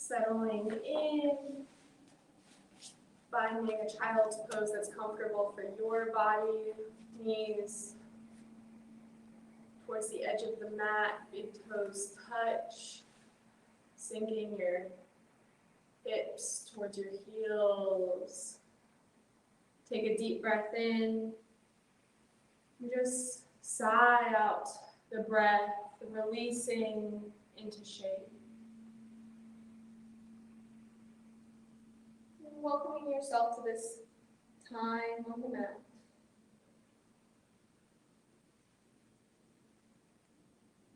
Settling in, finding a child's pose that's comfortable for your body, knees towards the edge of the mat, big toes touch, sinking your hips towards your heels. Take a deep breath in, and just sigh out the breath, releasing into shape. And welcoming yourself to this time on the mat.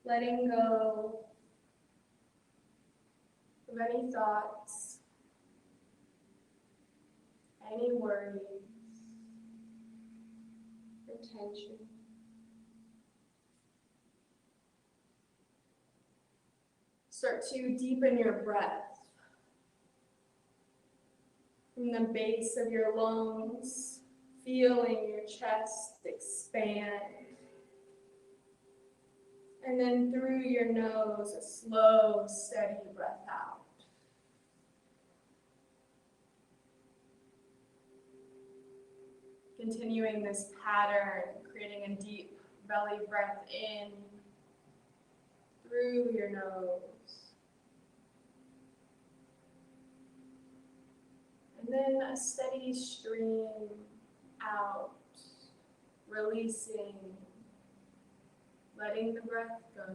Letting go of any thoughts, any worries, or tension. Start to deepen your breath from the base of your lungs, feeling your chest expand. And then through your nose, a slow, steady breath out. Continuing this pattern, creating a deep belly breath in through your nose. And then a steady stream out, releasing, letting the breath go.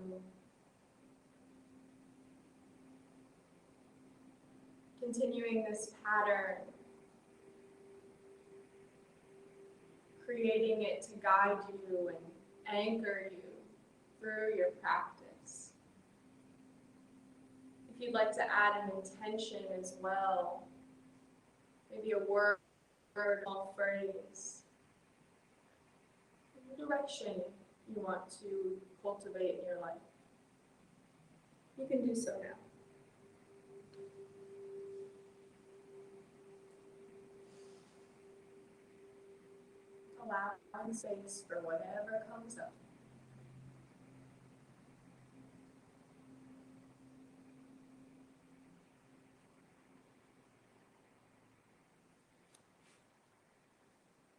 Continuing this pattern, creating it to guide you and anchor you through your practice. If you'd like to add an intention as well, maybe a word or phrase, the direction you want to cultivate in your life, you can do so now. Allowing space for whatever comes up.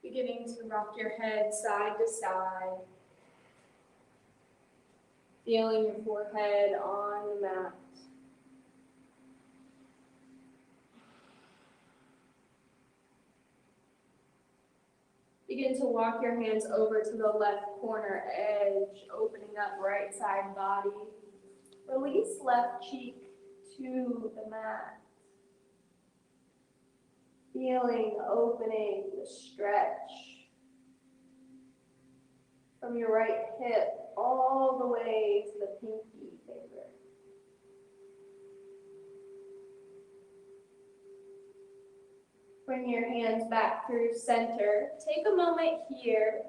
Beginning to rock your head side to side. Feeling your forehead on the mat. Begin to walk your hands over to the left corner edge, opening up right side body. Release left cheek to the mat. Feeling opening the stretch from your right hip all the way to the pinky finger. Bring your hands back through center. Take a moment here.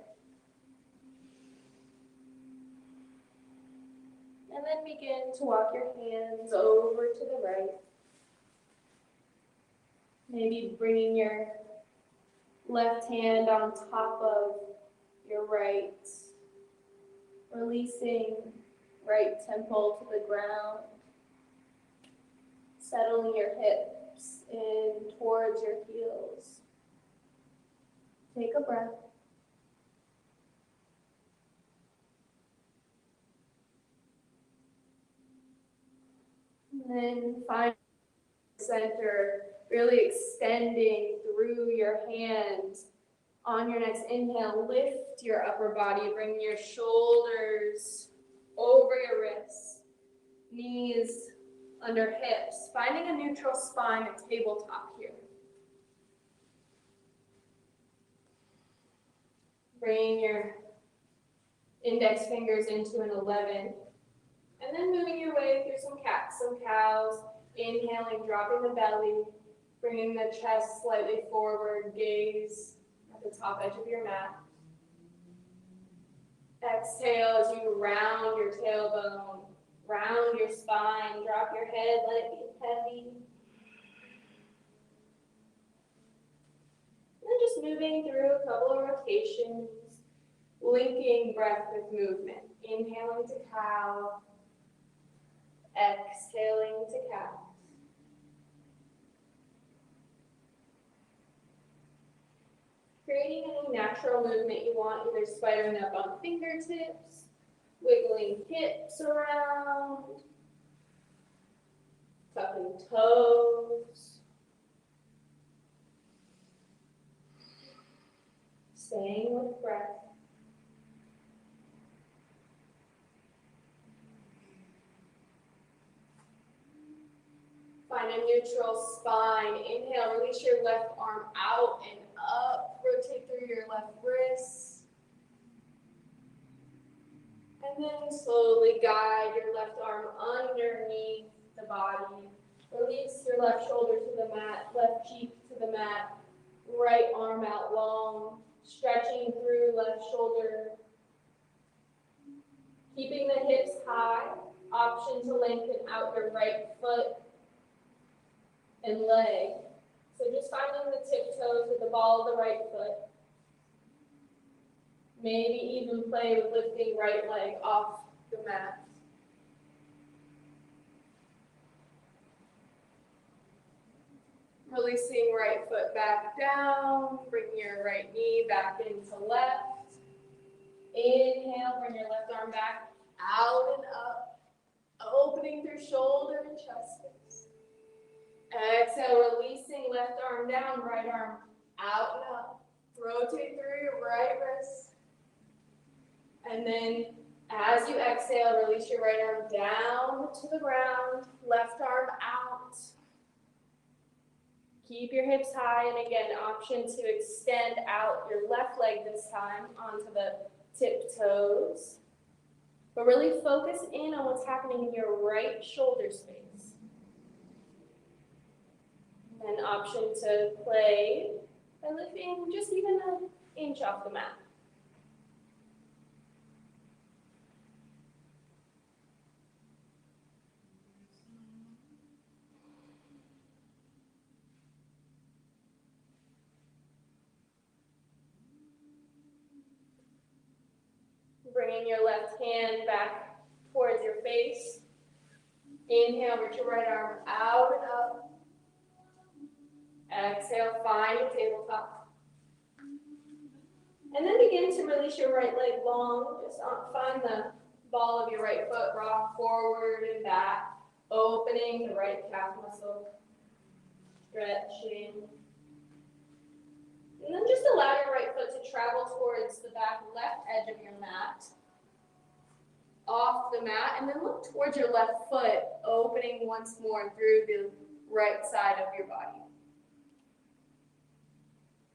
And then begin to walk your hands over to the right. Maybe bringing your left hand on top of your right. Releasing right temple to the ground. Settling your hips in towards your heels. Take a breath. And then find center, really extending through your hands. On your next inhale, lift your upper body, bring your shoulders over your wrists, knees under hips, finding a neutral spine at tabletop here. Bringing your index fingers into an 11, and then moving your way through some cats, some cows, inhaling, dropping the belly, bringing the chest slightly forward, gaze at the top edge of your mat. Exhale as you round your tailbone, round your spine, drop your head, let it be heavy. And then just moving through a couple of rotations, linking breath with movement. Inhaling to cow, exhaling to cat. natural movement you want, either spidering up on fingertips, wiggling hips around, tucking toes, staying with breath. Find a neutral spine. Inhale, release your left arm out and up. Rotate through your left wrist. And then slowly guide your left arm underneath the body. Release your left shoulder to the mat, left cheek to the mat, right arm out long, stretching through left shoulder. Keeping the hips high, option to lengthen out your right foot and leg. So just finding the tiptoes with the ball of the right foot. Maybe even play with lifting right leg off the mat. Releasing right foot back down, bring your right knee back into left. Inhale, bring your left arm back, out and up, opening through shoulder and chest space. Exhale, releasing left arm down, right arm out and up. Rotate through your right wrist. And then as you exhale, release your right arm down to the ground, left arm out. Keep your hips high, and again, option to extend out your left leg this time onto the tiptoes. But really focus in on what's happening in your right shoulder space. And option to play by lifting just even an inch off the mat. Bringing your left hand back towards your face. Inhale, reach your right arm out and up. Exhale, find a tabletop. And then begin to release your right leg long. Just find the ball of your right foot, rock forward and back, opening the right calf muscle, stretching. And then just allow your right foot to travel towards the back left edge of your mat, off the mat, and then look towards your left foot, opening once more through the right side of your body.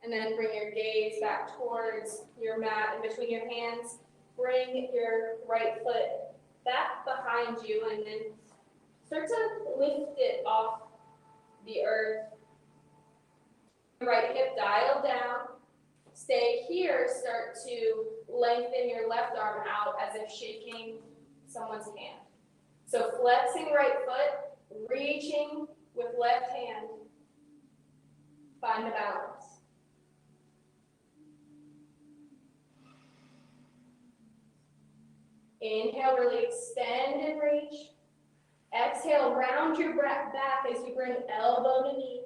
And then bring your gaze back towards your mat and between your hands. Bring your right foot back behind you and then start to lift it off the earth. Right hip dial down. Stay here. Start to lengthen your left arm out as if shaking someone's hand. So flexing right foot, reaching with left hand. Find the balance. Inhale, really extend and reach. Exhale, round your back as you bring elbow to knee.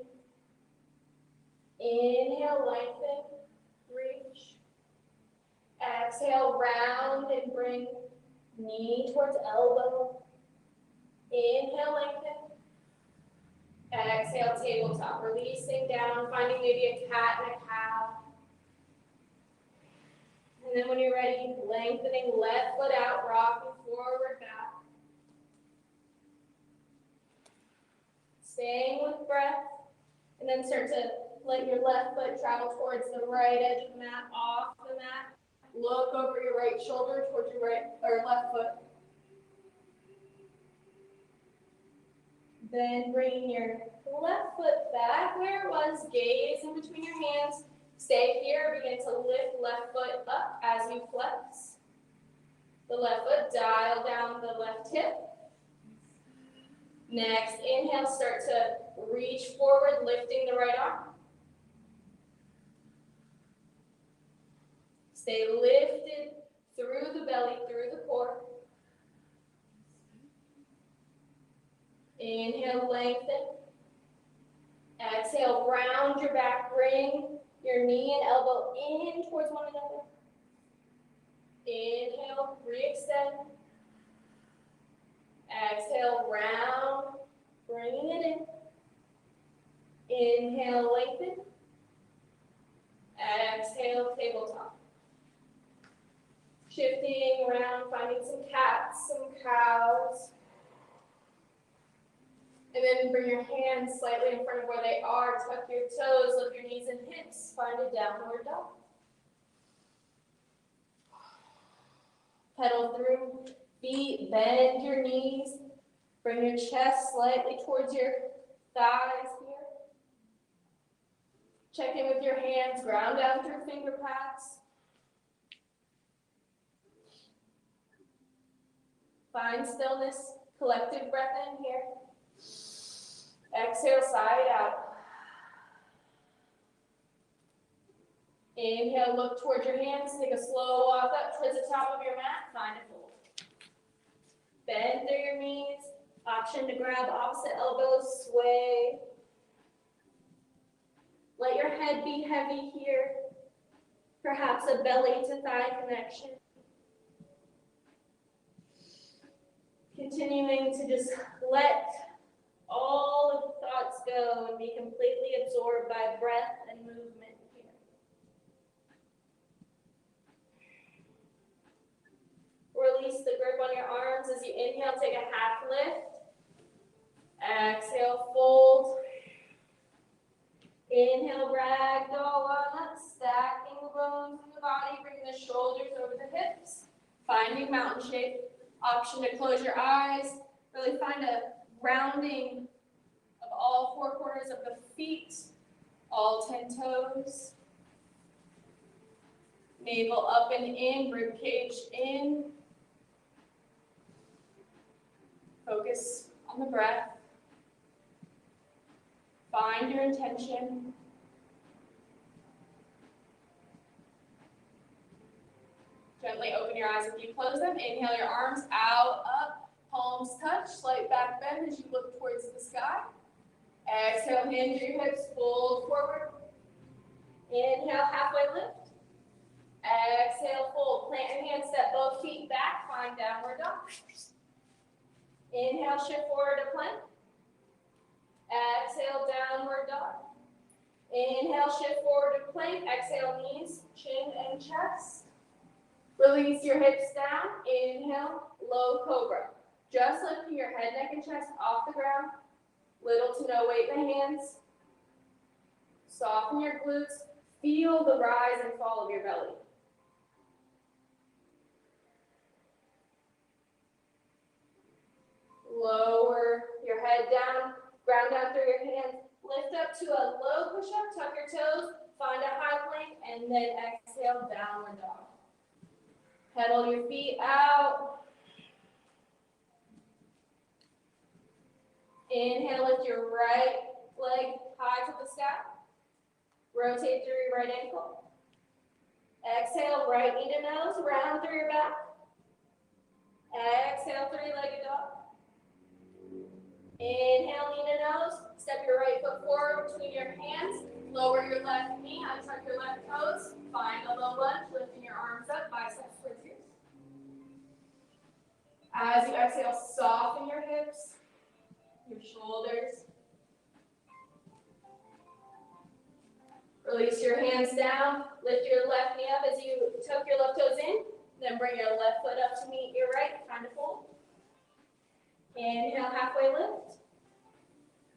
Inhale, lengthen, reach. Exhale, round and bring knee towards elbow. Inhale, lengthen. Exhale, tabletop, releasing down, finding maybe a cat and a cow. And then when you're ready, lengthening left foot out, rocking forward, back. Staying with breath. And then start to let your left foot travel towards the right edge of the mat, off the mat. Look over your right shoulder towards your right or left foot. Then bring your left foot back where it was, gaze in between your hands. Stay here, begin to lift left foot up as you flex. The left foot, dial down the left hip. Next, inhale, start to reach forward, lifting the right arm. Stay lifted through the belly, through the core. Inhale, lengthen. Exhale, round your back, bring your knee and elbow in towards one another. Inhale, re-extend. Exhale, round, bringing it in. Inhale, lengthen. Exhale, tabletop. Shifting around, finding some cats, some cows. And then bring your hands slightly in front of where they are. Tuck your toes, lift your knees and hips. Find a downward dog. Pedal through. Feet, bend your knees. Bring your chest slightly towards your thighs here. Check in with your hands. Ground down through finger pads. Find stillness. Collective breath in here. Exhale, side out. Inhale, look towards your hands. Take a slow walk up towards the top of your mat. Find a fold. Bend through your knees. Option to grab opposite elbows. Sway. Let your head be heavy here. Perhaps a belly to thigh connection. Continuing to just let all of the thoughts go and be completely absorbed by breath and movement here. Release the grip on your arms as you inhale, take a half lift. Exhale, fold. Inhale, ragdoll on up, stacking the bones in the body, bring the shoulders over the hips. Finding mountain shape. Option to close your eyes. Really find a rounding of all four corners of the feet, all 10 toes. Navel up and in, rib cage in. Focus on the breath. Find your intention. Gently open your eyes if you close them. Inhale your arms out, up, palms touch, slight back bend as you look towards the sky. Exhale, hinge your hips, fold forward. Inhale, halfway lift. Exhale, fold. Plant your hands, step both feet back, find downward dog. Inhale, shift forward to plank. Exhale, downward dog. Inhale, shift forward to plank. Exhale, knees, chin, and chest. Release your hips down. Inhale, low cobra. Just lifting your head, neck, and chest off the ground. Little to no weight in the hands. Soften your glutes. Feel the rise and fall of your belly. Lower your head down. Ground down through your hands. Lift up to a low push-up. Tuck your toes. Find a high plank. And then exhale, downward dog. Pedal your feet out. Inhale, lift your right leg high to the sky. Rotate through your right ankle. Exhale, right knee to nose, round through your back. Exhale, three-legged dog. Inhale, knee to nose. Step your right foot forward between your hands. Lower your left knee, untuck your left toes. Find a low lunge, lifting your arms up, biceps towards ears. As you exhale, soften your hips, your shoulders. Release your hands down. Lift your left knee up as you tuck your left toes in. Then bring your left foot up to meet your right. Find a fold. Inhale, halfway lift.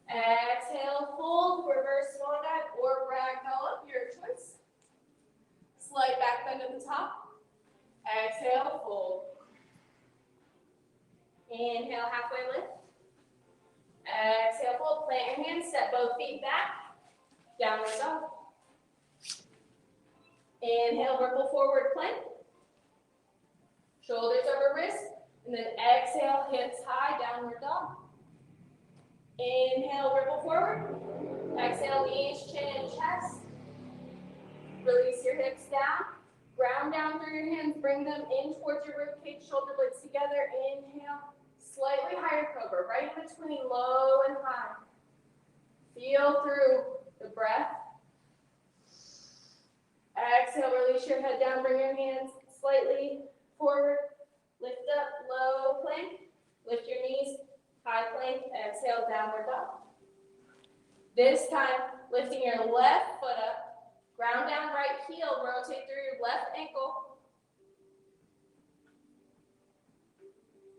Exhale, fold, reverse swan dive, or ragdoll up, your choice. Slight back bend at the top. Exhale, fold. Inhale, halfway lift. Exhale, fold. Plant your hands, step both feet back. Downward dog. Inhale, ripple forward plank. Shoulders over wrist. And then exhale, hips high, downward dog. Inhale, ripple forward. Exhale, knees, chin, and chest. Release your hips down. Ground down through your hands. Bring them in towards your rib cage, shoulder blades together. Inhale. Slightly higher cobra, right in between low and high. Feel through the breath. Exhale, release your head down, bring your hands slightly forward. Lift up, low plank. Lift your knees, high plank. Exhale, downward dog. This time, lifting your left foot up. Ground down right heel, rotate through your left ankle.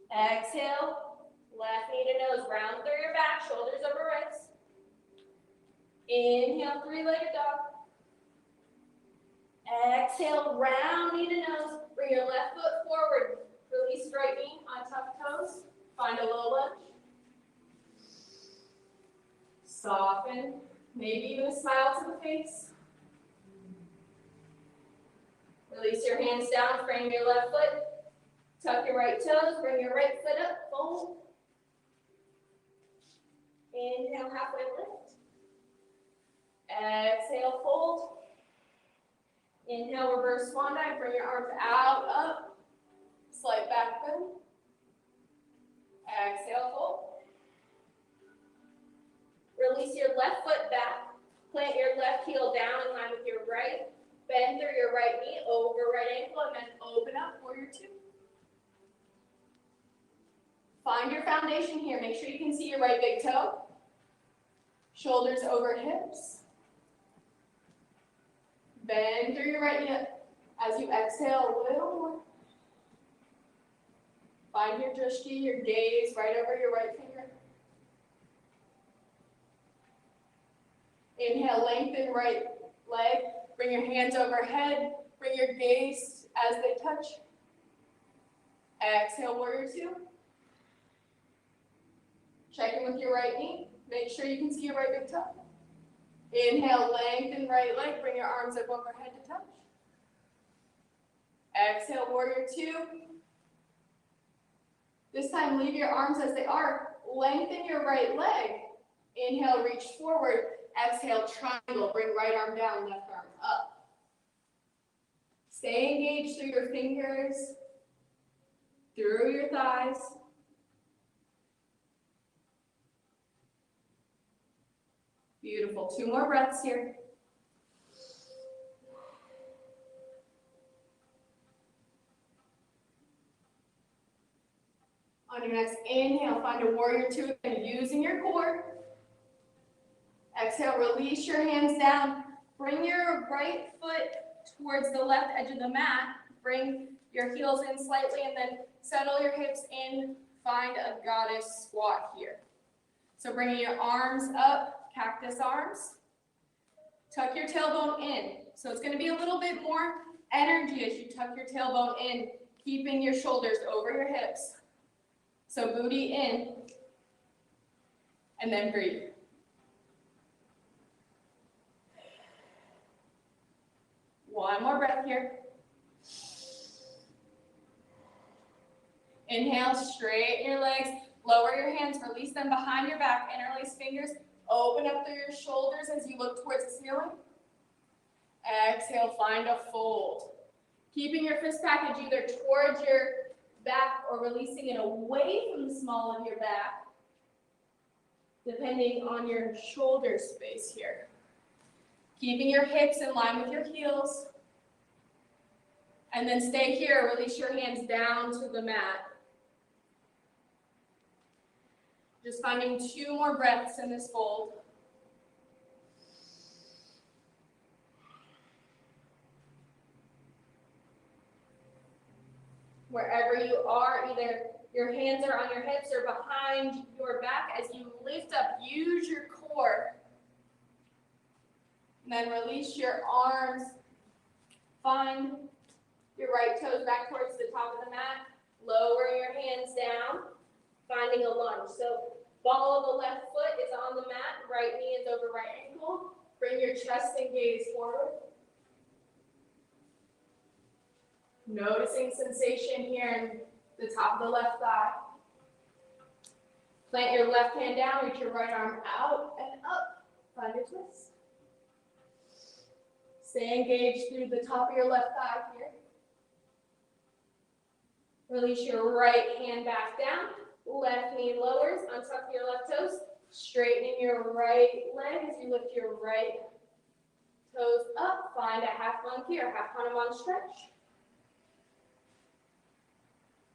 Exhale, left knee to nose, round through your back, shoulders over wrists. Inhale, three-legged dog. Exhale, round knee to nose, bring your left foot forward. Release right knee on tucked toes, find a low lunge. Soften, maybe even a smile to the face. Release your hands down, frame your left foot. Tuck your right toes, bring your right foot up, fold. Inhale, halfway lift. Exhale, fold. Inhale, reverse swan dive, bring your arms out, up. Slight back bend. Exhale, fold. Release your left foot back. Plant your left heel down in line with your right. Bend through your right knee, over right ankle, and then open up, warrior two. Find your foundation here. Make sure you can see your right big toe. Shoulders over hips. Bend through your right knee as you exhale a little more. Find your drishti, your gaze right over your right finger. Inhale, lengthen right leg. Bring your hands overhead. Bring your gaze as they touch. Exhale, warrior two. Check in with your right knee. Make sure you can see your right big toe. Inhale, lengthen right leg. Bring your arms up overhead to touch. Exhale, warrior two. This time, leave your arms as they are. Lengthen your right leg. Inhale, reach forward. Exhale, triangle. Bring right arm down, left arm up. Stay engaged through your fingers, through your thighs. Beautiful. 2 more breaths here. On your next inhale, find a warrior two, and using your core. Exhale, release your hands down. Bring your right foot towards the left edge of the mat. Bring your heels in slightly and then settle your hips in. Find a goddess squat here. So bringing your arms up, cactus arms. Tuck your tailbone in. So it's going to be a little bit more energy as you tuck your tailbone in, keeping your shoulders over your hips. So booty in, and then breathe. One more breath here. Inhale, straighten your legs, lower your hands, release them behind your back, interlace fingers, open up through your shoulders as you look towards the ceiling. Exhale, find a fold. Keeping your fist package either towards your back or releasing it away from the small of your back, depending on your shoulder space here. Keeping your hips in line with your heels. And then stay here, release your hands down to the mat. Just finding 2 more breaths in this fold. Wherever you are, either your hands are on your hips or behind your back. As you lift up, use your core. And then release your arms. Find your right toes back towards the top of the mat. Lower your hands down, finding a lunge. So ball of the left foot is on the mat, right knee is over right ankle. Bring your chest and gaze forward. Noticing sensation here in the top of the left thigh. Plant your left hand down, reach your right arm out and up. Find your twist. Stay engaged through the top of your left thigh here. Release your right hand back down. Left knee lowers, untuck your left toes. Straightening your right leg as you lift your right Toes up, find a half monkey or half Hanuman stretch.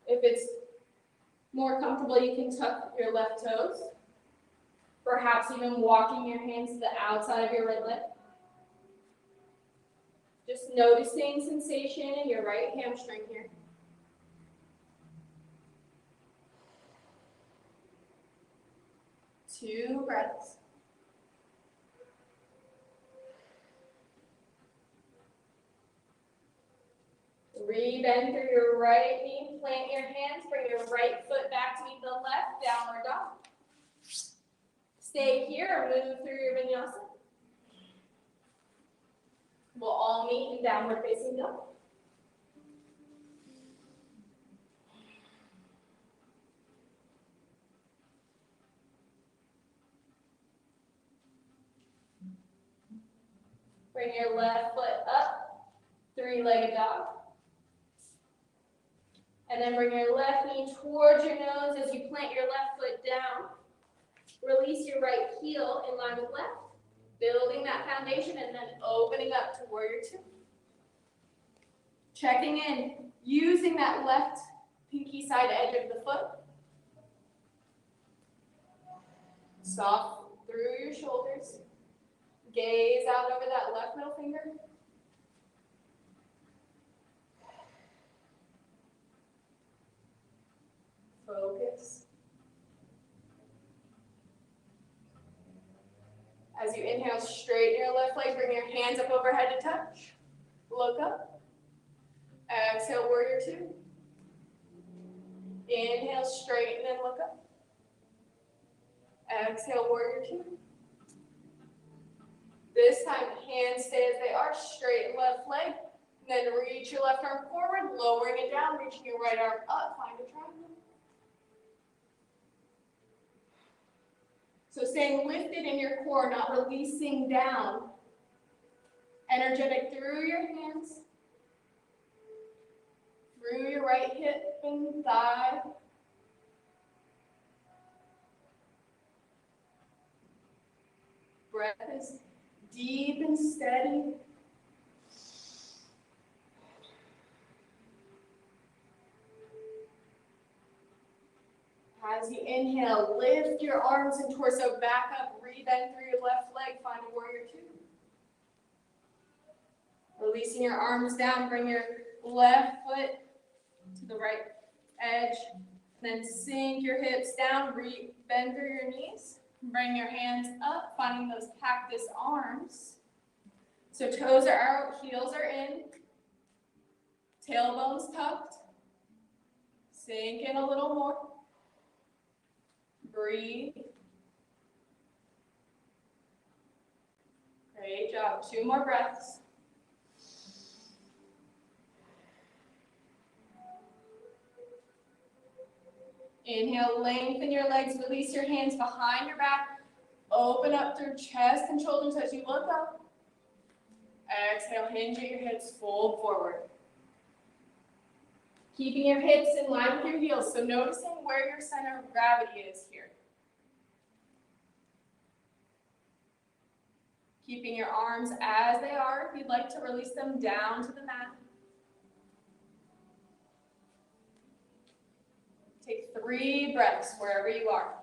If it's more comfortable, you can tuck your left toes. Perhaps even walking your hands to the outside of your right leg. Just noticing sensation in your right hamstring here. Two breaths. Rebend through your right knee, plant your hands, bring your right foot back to meet the left, downward dog. Stay here or move through your vinyasa. We'll all meet in downward facing dog. Bring your left foot up, three-legged dog. And then bring your left knee towards your nose as you plant your left foot down. Release your right heel in line with left, building that foundation and then opening up to warrior two. Checking in, using that left pinky side edge of the foot. Soft through your shoulders. Gaze out over that left middle finger. Focus. As you inhale, straighten your left leg, bring your hands up overhead to touch. Look up. Exhale, warrior two. Inhale, straighten and look up. Exhale, warrior two. This time, hands stay as they are, straighten left leg. Then reach your left arm forward, lowering it down, reaching your right arm up, find a triangle. So staying lifted in your core, not releasing down. Energetic through your hands, through your right hip and thigh. Breath is deep and steady. As you inhale, lift your arms and torso back up, rebend through your left leg, find a warrior two. Releasing your arms down, bring your left foot to the right edge, then sink your hips down, bend through your knees, bring your hands up, finding those cactus arms. So toes are out, heels are in, tailbones tucked, sink in a little more. Breathe. Great job. Two more breaths. Inhale, lengthen your legs, release your hands behind your back. Open up through chest and shoulders as you look up. Exhale, hinge at your hips, fold forward. Keeping your hips in line with your heels, so noticing where your center of gravity is here. Keeping your arms as they are. If you'd like to release them down to the mat. Take 3 breaths wherever you are.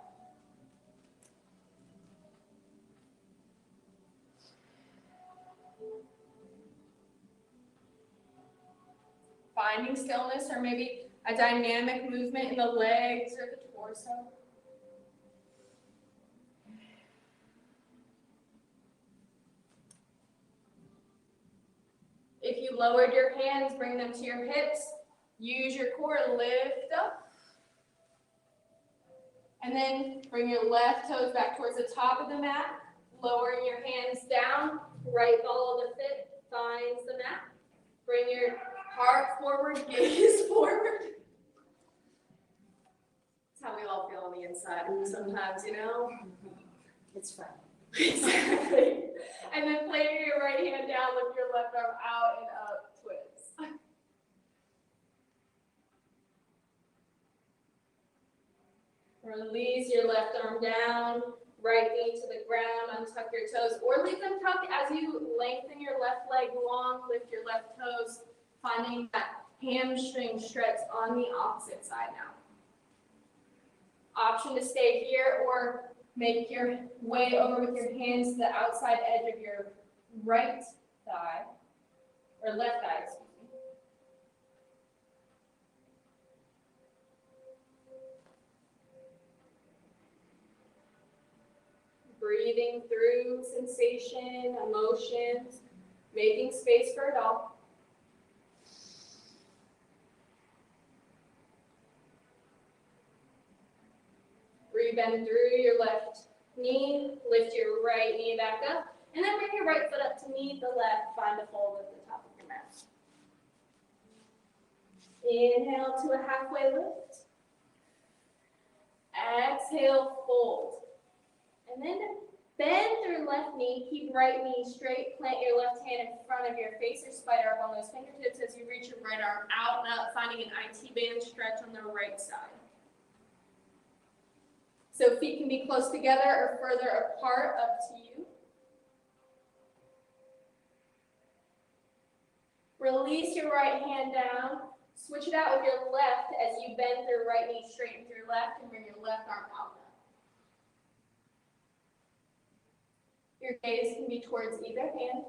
Finding stillness or maybe a dynamic movement in the legs or the torso. If you lowered your hands, bring them to your hips. Use your core, lift up. And then bring your left toes back towards the top of the mat. Lowering your hands down. Right ball of the foot finds the mat. Bring your heart forward, gaze forward. That's how we all feel on the inside sometimes, you know? It's fun. Exactly. And then planting your right hand down, lift your left arm out and up, twist. Release your left arm down, right knee to the ground, untuck your toes, or leave them tucked as you lengthen your left leg long, lift your left toes, finding that hamstring stretch on the opposite side now. Option to stay here or make your way over with your hands to the outside edge of your right thigh, or left thigh, excuse me. Breathing through sensation, emotions, making space for it all. Bend through your left knee, lift your right knee back up, and then bring your right foot up to meet the left, find a fold at the top of your mat. Inhale to a halfway lift. Exhale, fold. And then bend through left knee, keep right knee straight, plant your left hand in front of your face or spider up on those fingertips as you reach your right arm out and up, finding an IT band stretch on the right side. So feet can be close together or further apart, up to you. Release your right hand down. Switch it out with your left as you bend through right knee, straighten through left, and bring your left arm out. Your gaze can be towards either hand.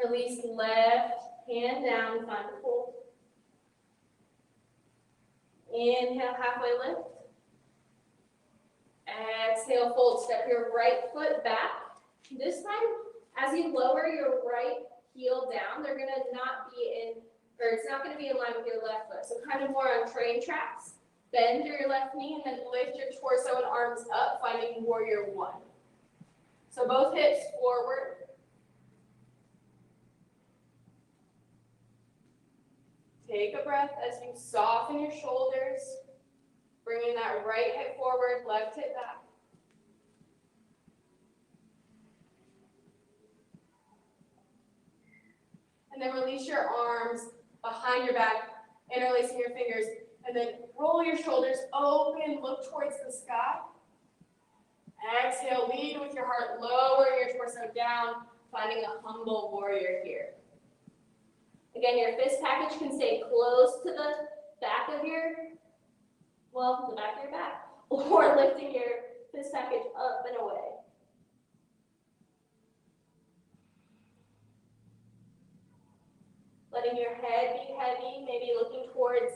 Release left hand down, find a fold. Inhale, halfway lift. Exhale, fold. Step your right foot back. This time, as you lower your right heel down, they're going to not be in, or it's not going to be in line with your left foot. So kind of more on train tracks. Bend through your left knee and then lift your torso and arms up, finding warrior one. So both hips forward. Take a breath as you soften your shoulders, bringing that right hip forward, left hip back. And then release your arms behind your back, interlacing your fingers, and then roll your shoulders open, look towards the sky. Exhale, lead with your heart, lowering your torso down, finding a humble warrior here. Again, your fist package can stay close to the back of your, the back of your back, or lifting your fist package up and away. Letting your head be heavy, maybe looking towards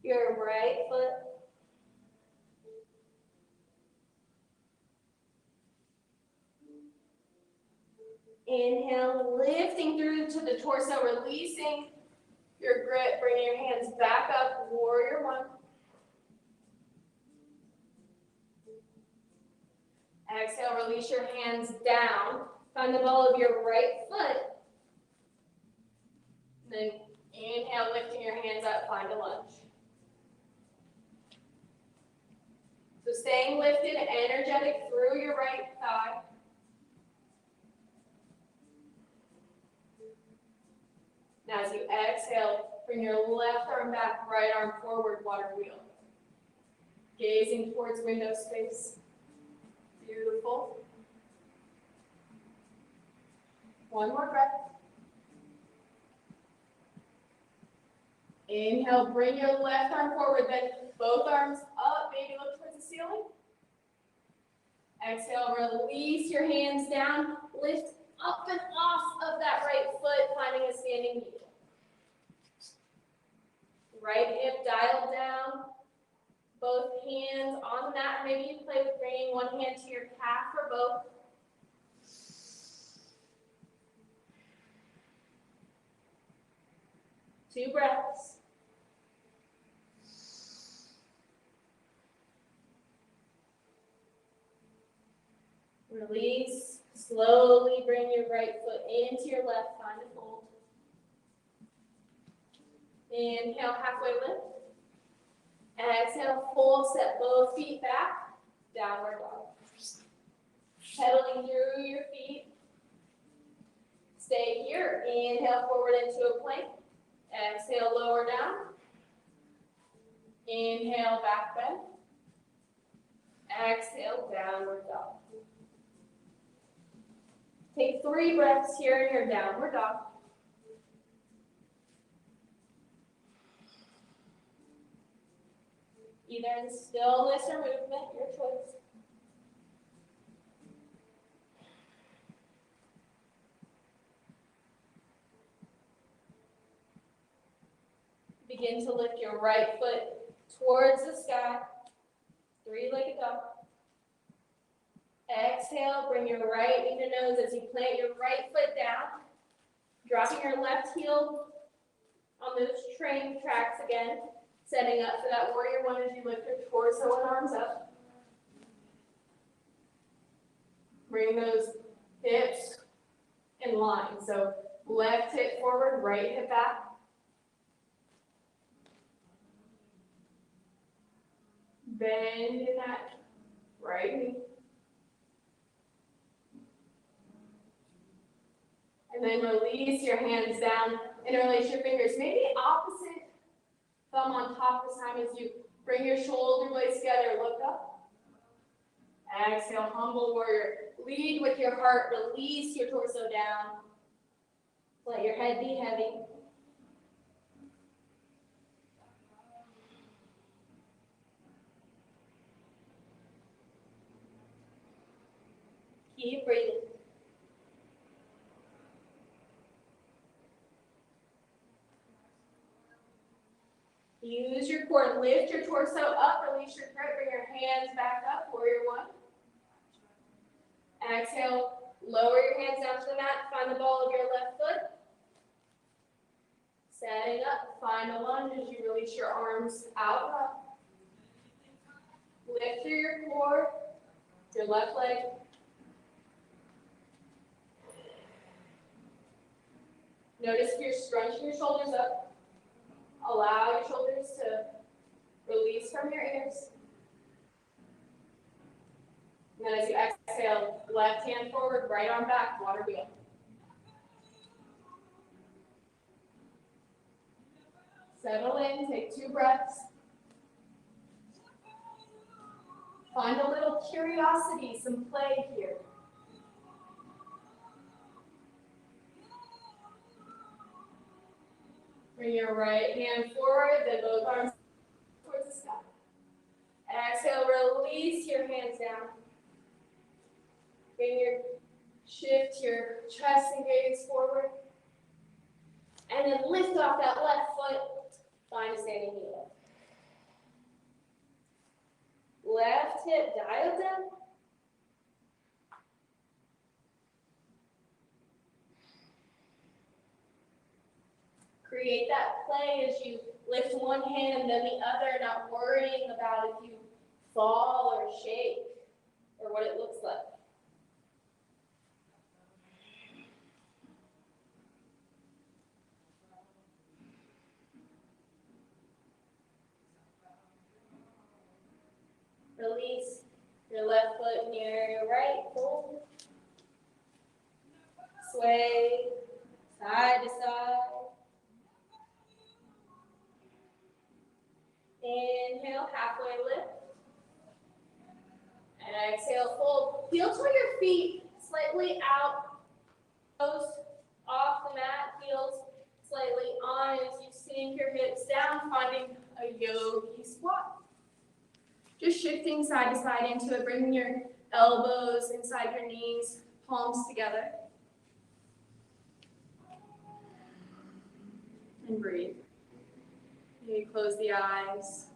your right foot. Inhale, lifting through to the torso, releasing your grip, bringing your hands back up, warrior one. Exhale, release your hands down. Find the ball of your right foot. Then inhale, lifting your hands up, find a lunge. So staying lifted, energetic through your right thigh. Now as you exhale, bring your left arm back, right arm forward, water wheel. Gazing towards window space. Beautiful. One more breath. Inhale, bring your left arm forward, then both arms up, maybe look towards the ceiling. Exhale, release your hands down, lift up and off of that right foot, finding a standing needle. Right hip dialed down, both hands on the mat. Maybe you play with bringing one hand to your calf or both. Two breaths. Release. Slowly bring your right foot into your left, find a fold. Inhale, halfway lift. Exhale, fold, step both feet back, downward dog. Pedaling through your feet. Stay here. Inhale forward into a plank. Exhale, lower down. Inhale, back bend. Exhale, downward dog. Take 3 breaths here in your downward dog. Either in stillness or movement, your choice. Begin to lift your right foot towards the sky. 3-legged dog. Exhale, bring your right knee to nose as you plant your right foot down. Dropping your left heel on those train tracks again. Setting up for that warrior one as you lift your torso and arms up. Bring those hips in line. So left hip forward, right hip back. Bend in that right knee. And then release your hands down, interlace your fingers. Maybe opposite thumb on top this time as you bring your shoulder blades together, look up. Exhale, humble warrior. Lead with your heart, release your torso down. Let your head be heavy. Keep breathing. Use your core, lift your torso up, release your grip, bring your hands back up, warrior one. Exhale, lower your hands down to the mat, find the ball of your left foot. Setting up, find a lunge as you release your arms out up. Lift through your core, your left leg. Notice if you're scrunching your shoulders up. Allow your shoulders to release from your ears. And then as you exhale, left hand forward, right arm back, water wheel. Settle in, take 2 breaths. Find a little curiosity, some play here. Bring your right hand forward, then both arms towards the sky. Exhale, release your hands down. Shift your chest and gaze forward. And then lift off that left foot, find a standing heel. Left hip dialed down. Create that play as you lift one hand, then the other, not worrying about if you fall or shake or what it looks like. Release your left foot near your right, fold. Sway side to side. Inhale, halfway lift. And exhale, fold. Heel toward your feet slightly out. Toes off the mat, heels slightly on as you sink your hips down, finding a yogi squat. Just shifting side to side into it, bringing your elbows inside your knees, palms together. And breathe. Maybe close the eyes.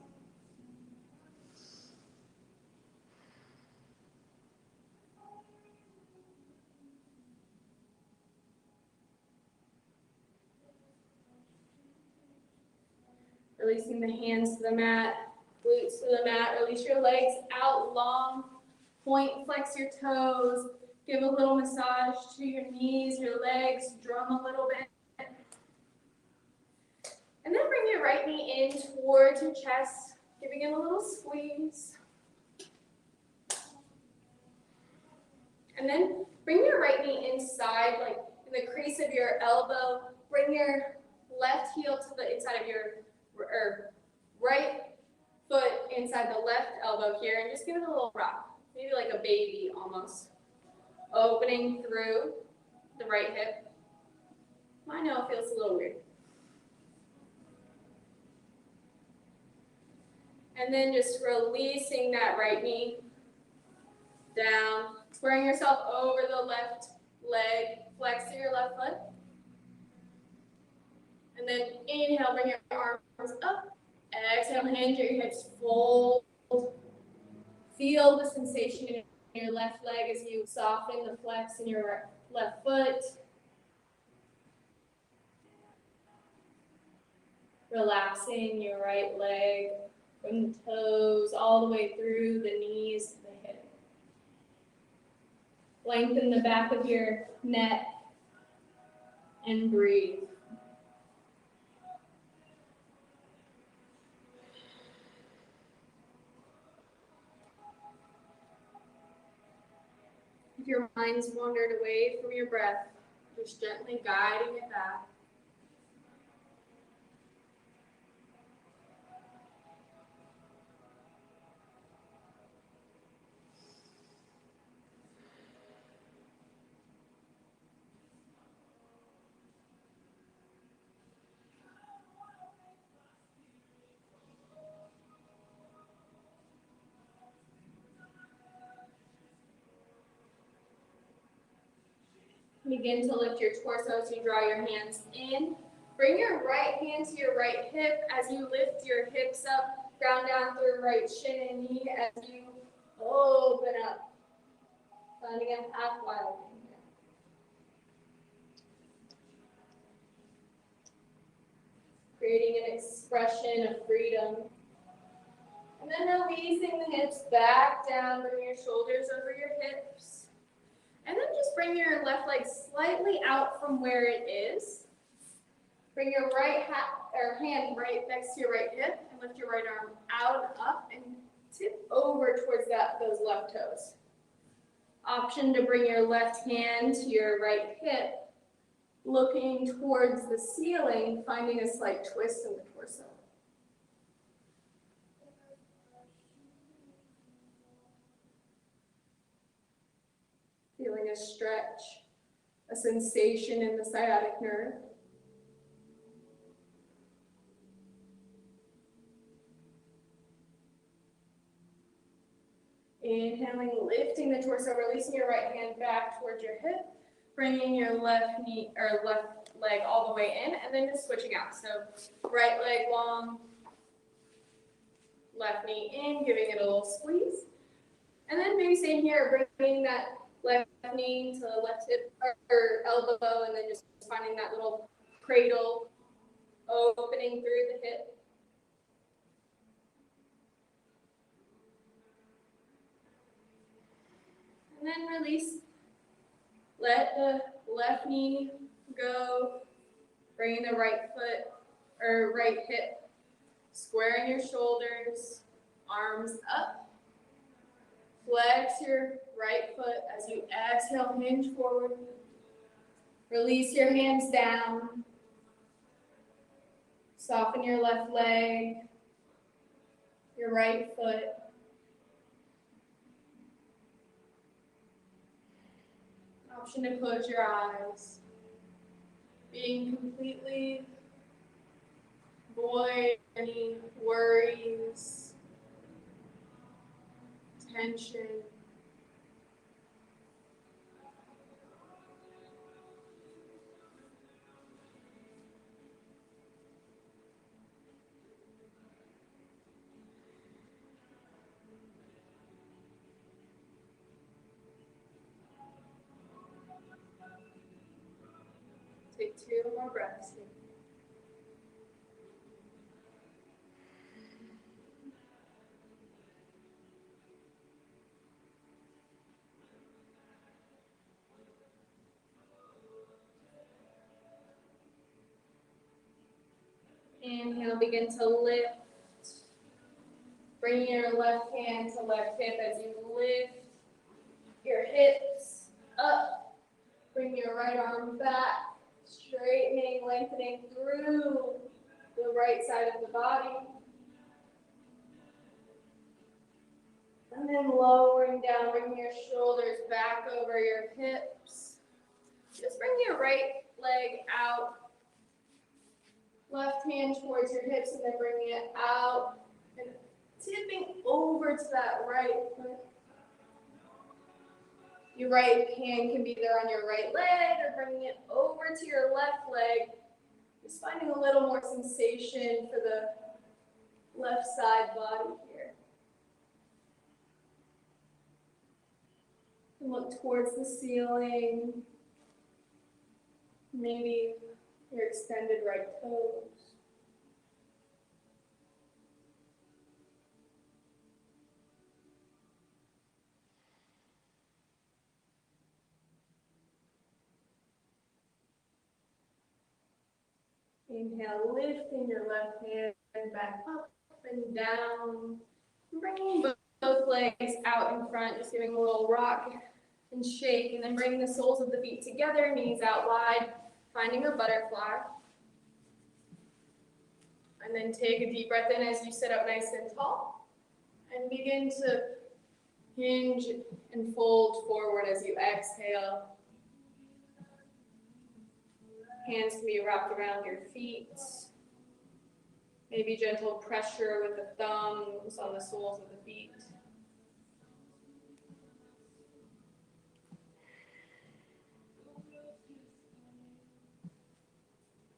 Releasing the hands to the mat, glutes to the mat. Release your legs out long. Point, flex your toes. Give a little massage to your knees, your legs. Drum a little bit. And then bring your right knee in towards your chest, giving it a little squeeze. And then bring your right knee inside, like in the crease of your elbow. Bring your left heel to the inside of your right inside the left elbow here and just give it a little rock, maybe like a baby almost. Opening through the right hip. I know it feels a little weird. And then just releasing that right knee down, squaring yourself over the left leg, flex to your left foot. And then inhale, bring your arms up. Exhale, hinge your hips, fold. Feel the sensation in your left leg as you soften the flex in your left foot. Relaxing your right leg from the toes all the way through the knees to the hip. Lengthen the back of your neck and breathe. If your mind's wandered away from your breath, just gently guiding it back. Begin to lift your torso as you draw your hands in. Bring your right hand to your right hip as you lift your hips up, ground down through right shin and knee as you open up. Finding a half wild here. Creating an expression of freedom. And then releasing the hips back down, bring your shoulders over your hips. And then just bring your left leg slightly out from where it is. Bring your right hand right next to your right hip and lift your right arm out and up and tip over towards those left toes. Option to bring your left hand to your right hip, looking towards the ceiling, finding a slight twist in the torso. Feeling a stretch, a sensation in the sciatic nerve. Inhaling, lifting the torso, releasing your right hand back towards your hip, bringing your left knee or left leg all the way in, and then just switching out. So right leg long, left knee in, giving it a little squeeze. And then maybe same here, bringing that left knee to the left hip or elbow, and then just finding that little cradle opening through the hip. And then release. Let the left knee go, bringing the right foot or right hip, squaring your shoulders, arms up. Flex your right foot as you exhale, hinge forward. Release your hands down. Soften your left leg, your right foot. Option to close your eyes. Being completely void of any worries, tension. Take 2 more breaths here. Inhale, begin to lift. Bring your left hand to left hip as you lift your hips up. Bring your right arm back, straightening, lengthening through the right side of the body. And then lowering down, bringing your shoulders back over your hips. Just bring your right leg out. Left hand towards your hips and then bringing it out and tipping over to that right foot. Your right hand can be either on your right leg or bringing it over to your left leg. Just finding a little more sensation for the left side body here. And look towards the ceiling. Maybe your extended right toes. Inhale, lifting your left hand back up and down. Bringing both legs out in front, just giving a little rock and shake, and then bringing the soles of the feet together, knees out wide, finding a butterfly. And then take a deep breath in as you sit up nice and tall, and begin to hinge and fold forward as you exhale. Hands can be wrapped around your feet. Maybe gentle pressure with the thumbs on the soles of the feet.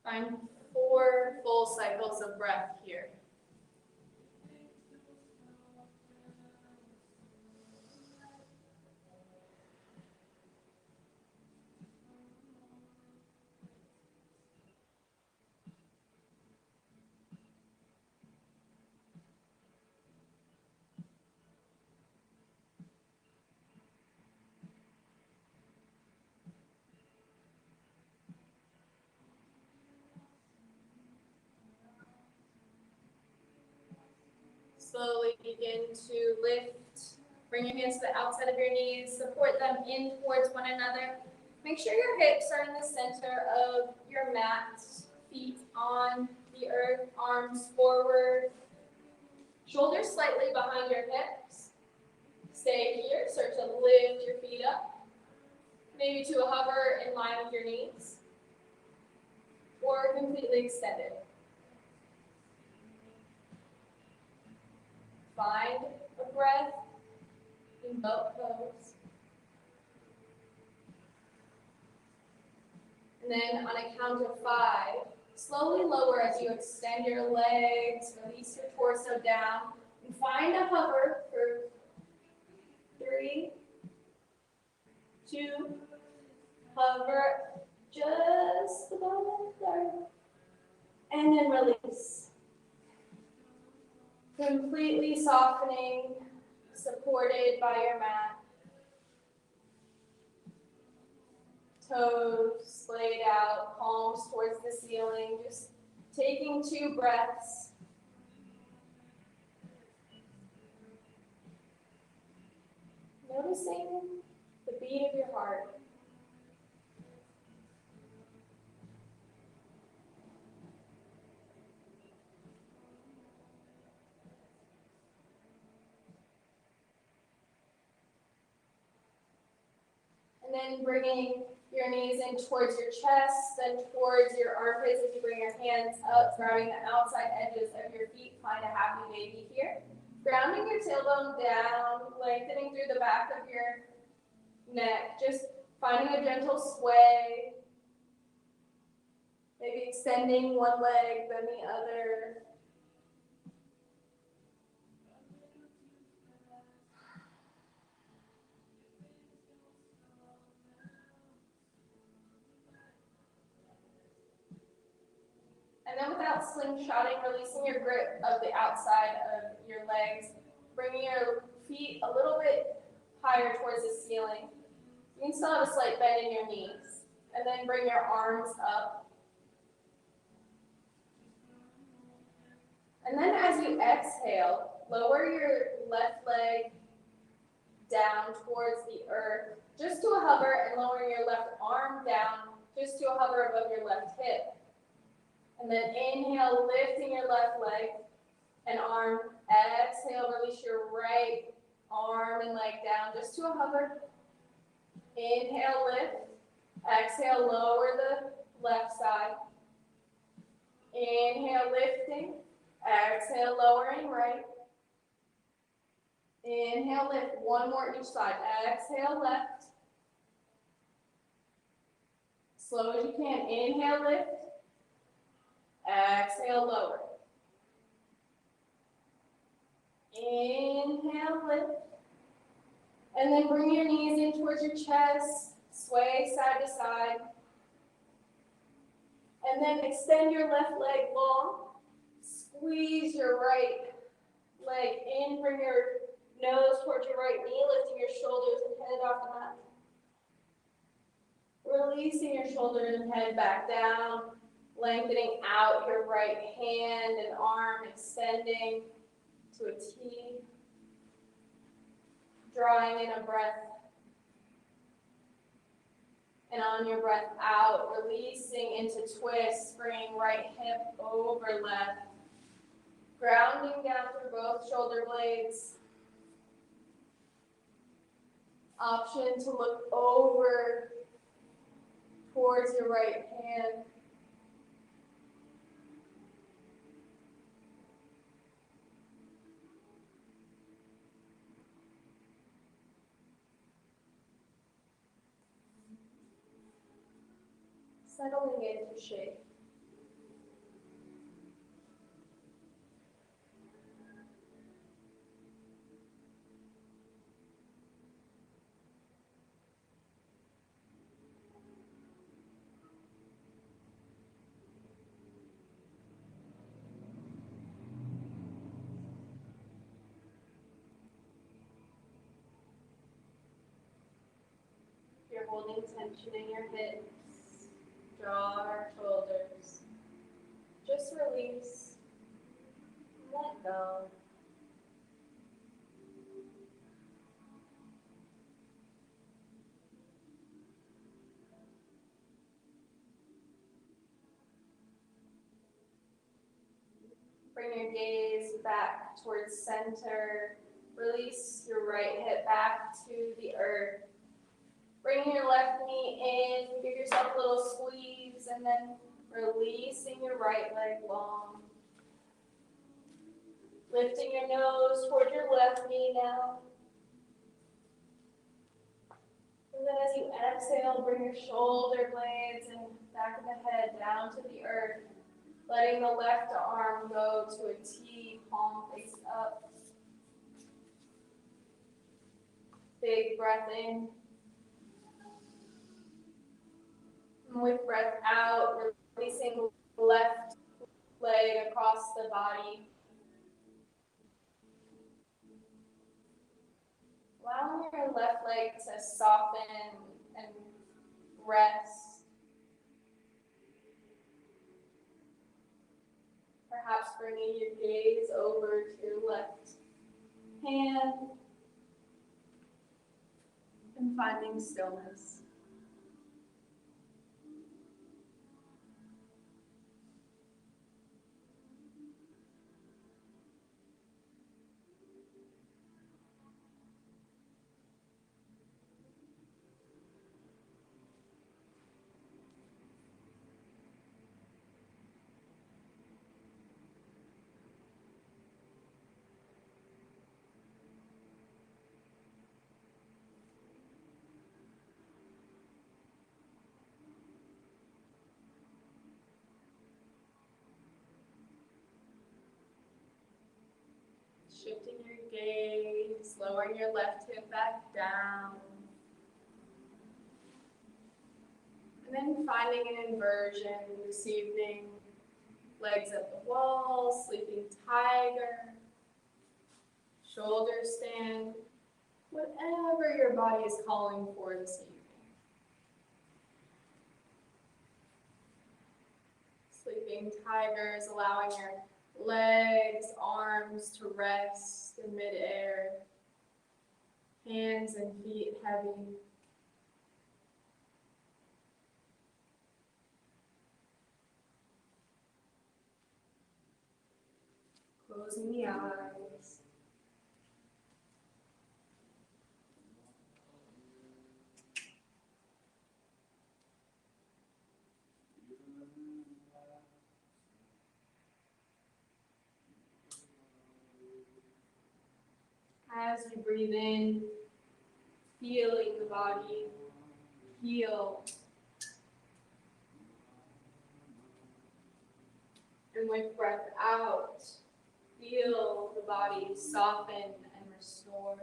Find 4 full cycles of breath here. Slowly begin to lift. Bring your hands to the outside of your knees. Support them in towards one another. Make sure your hips are in the center of your mat. Feet on the earth, arms forward. Shoulders slightly behind your hips. Stay here. Start to lift your feet up. Maybe to a hover in line with your knees. Or completely extended. Find a breath in both pose. And then on a count of 5, slowly lower as you extend your legs, release your torso down, and find a hover for 3, 2, hover just above there, and then release. Completely softening, supported by your mat. Toes laid out, palms towards the ceiling, just taking 2 breaths. Noticing the beat of your heart. And then bringing your knees in towards your chest, then towards your armpits as you bring your hands up, grabbing the outside edges of your feet. Find a happy baby here. Grounding your tailbone down, lengthening through the back of your neck. Just finding a gentle sway. Maybe extending one leg, then the other. And then without slingshotting, releasing your grip of the outside of your legs, bringing your feet a little bit higher towards the ceiling. You can still have a slight bend in your knees. And then bring your arms up. And then as you exhale, lower your left leg down towards the earth, just to a hover, and lowering your left arm down, just to a hover above your left hip. And then inhale, lifting your left leg and arm. Exhale, release your right arm and leg down just to a hover. Inhale, lift. Exhale, lower the left side. Inhale, lifting. Exhale, lowering right. Inhale, lift. One more each side. Exhale, left. Slow as you can. Inhale, lift. Exhale, lower. Inhale, lift. And then bring your knees in towards your chest. Sway side to side. And then extend your left leg long. Squeeze your right leg in. Bring your nose towards your right knee, lifting your shoulders and head off the mat. Releasing your shoulders and head back down. Lengthening out your right hand and arm, extending to a T. Drawing in a breath. And on your breath out, releasing into twist, bringing right hip over left. Grounding down through both shoulder blades. Option to look over towards your right hand. Settling into shape. You're holding tension in your hips, jaw, or shoulders. Just release, let go. Bring your gaze back towards center. Release your right hip back to the earth. Bring your left knee in, give yourself a little squeeze, and then releasing your right leg long. Lifting your nose toward your left knee now. And then as you exhale, bring your shoulder blades and back of the head down to the earth. Letting the left arm go to a T, palm face up. Big breath in. And with breath out, releasing left leg across the body. Allowing your left leg to soften and rest. Perhaps bringing your gaze over to your left hand and finding stillness. Shifting your gaze, lowering your left hip back down. And then finding an inversion this evening. Legs at the wall, sleeping tiger, shoulder stand, whatever your body is calling for this evening. Sleeping tiger is allowing your legs, arms to rest in midair, hands and feet heavy. Closing the eyes. As you breathe in, feeling the body heal. And with breath out, feel the body soften and restore.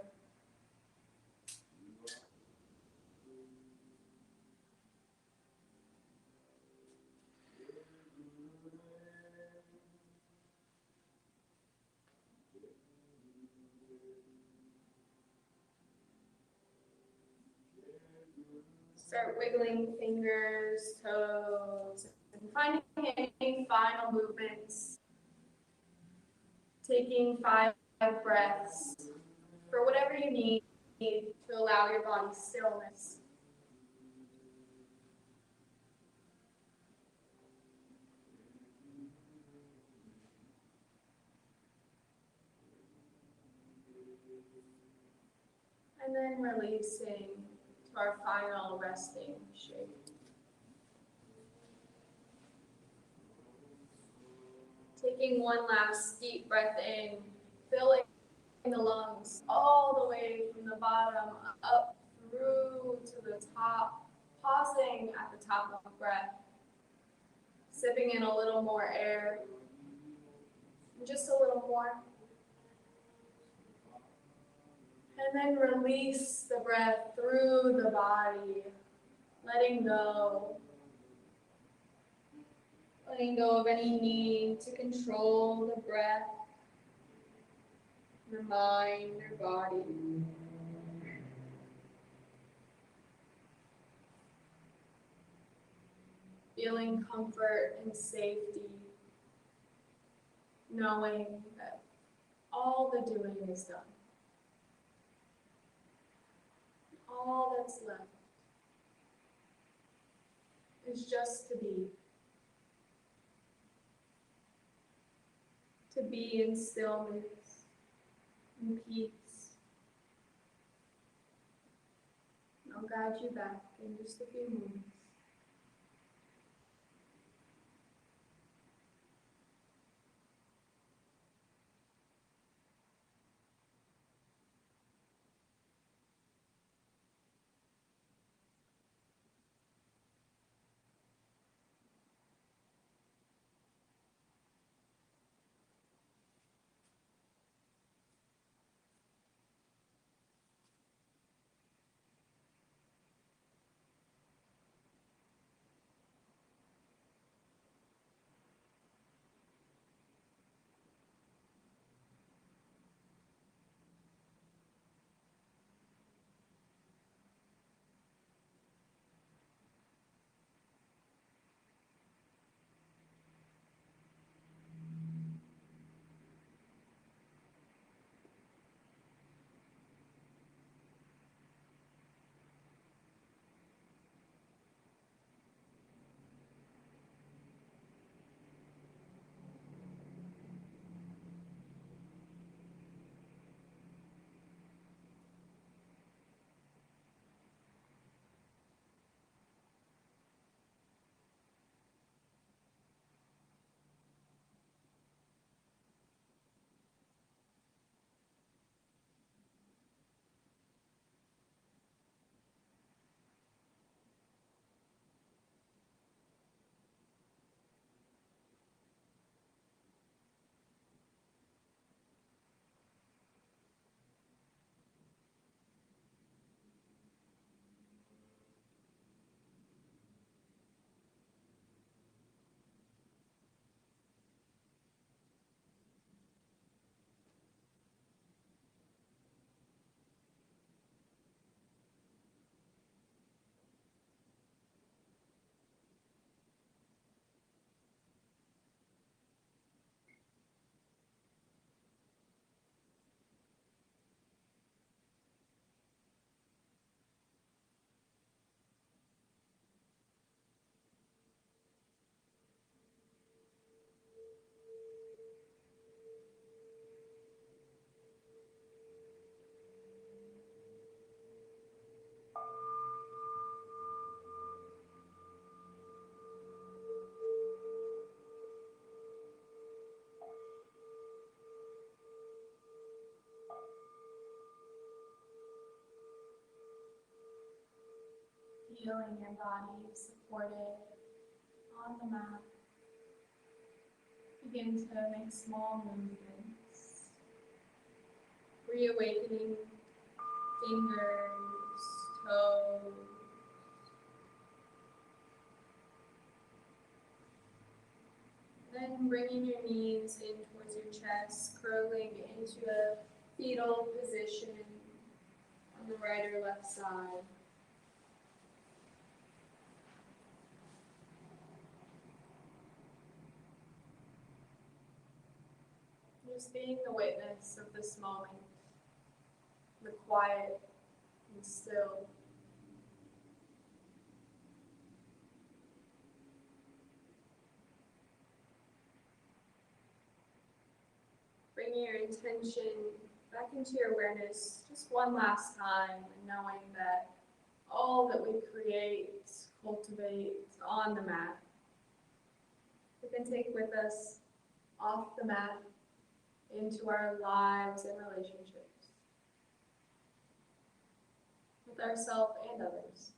Start wiggling fingers, toes, and finding any final movements. Taking 5 breaths for whatever you need to allow your body stillness. And then releasing to our final resting shape. Taking one last deep breath in, filling the lungs all the way from the bottom up through to the top, pausing at the top of the breath, sipping in a little more air, just a little more. And then release the breath through the body, letting go. Letting go of any need to control the breath, your mind, your body. Feeling comfort and safety, knowing that all the doing is done. All that's left is just to be. To be in stillness, in peace. And I'll guide you back in just a few moments. feeling your body supported on the mat. Begin to make small movements, reawakening fingers, toes. Then bringing your knees in towards your chest, curling into a fetal position on the right or left side. Just being the witness of this moment, the quiet and still. Bringing your intention back into your awareness just one last time, and knowing that all that we create, cultivate on the mat, we can take with us off the mat into our lives and relationships with ourselves and others.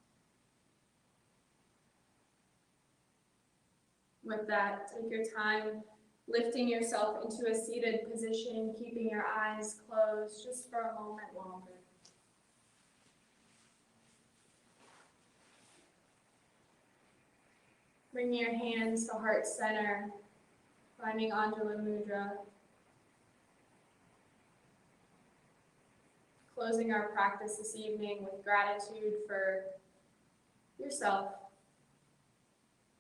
With that, take your time lifting yourself into a seated position, keeping your eyes closed just for a moment longer. Bring your hands to heart center, finding Anjali Mudra. Closing our practice this evening with gratitude for yourself,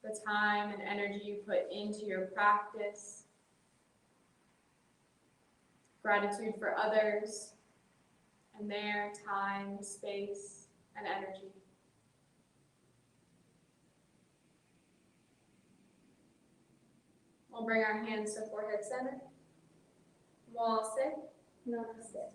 the time and energy you put into your practice, gratitude for others and their time, space, and energy. We'll bring our hands to forehead center. We'll all sit. Namaste.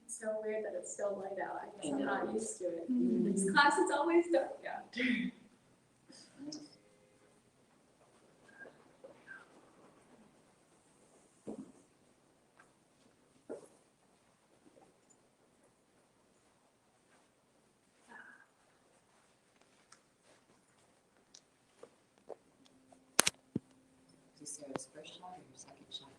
It's so weird that it's still light out. I guess I'm not used to it. This class is always dark out. Is this Sarah's first shot or your second shot?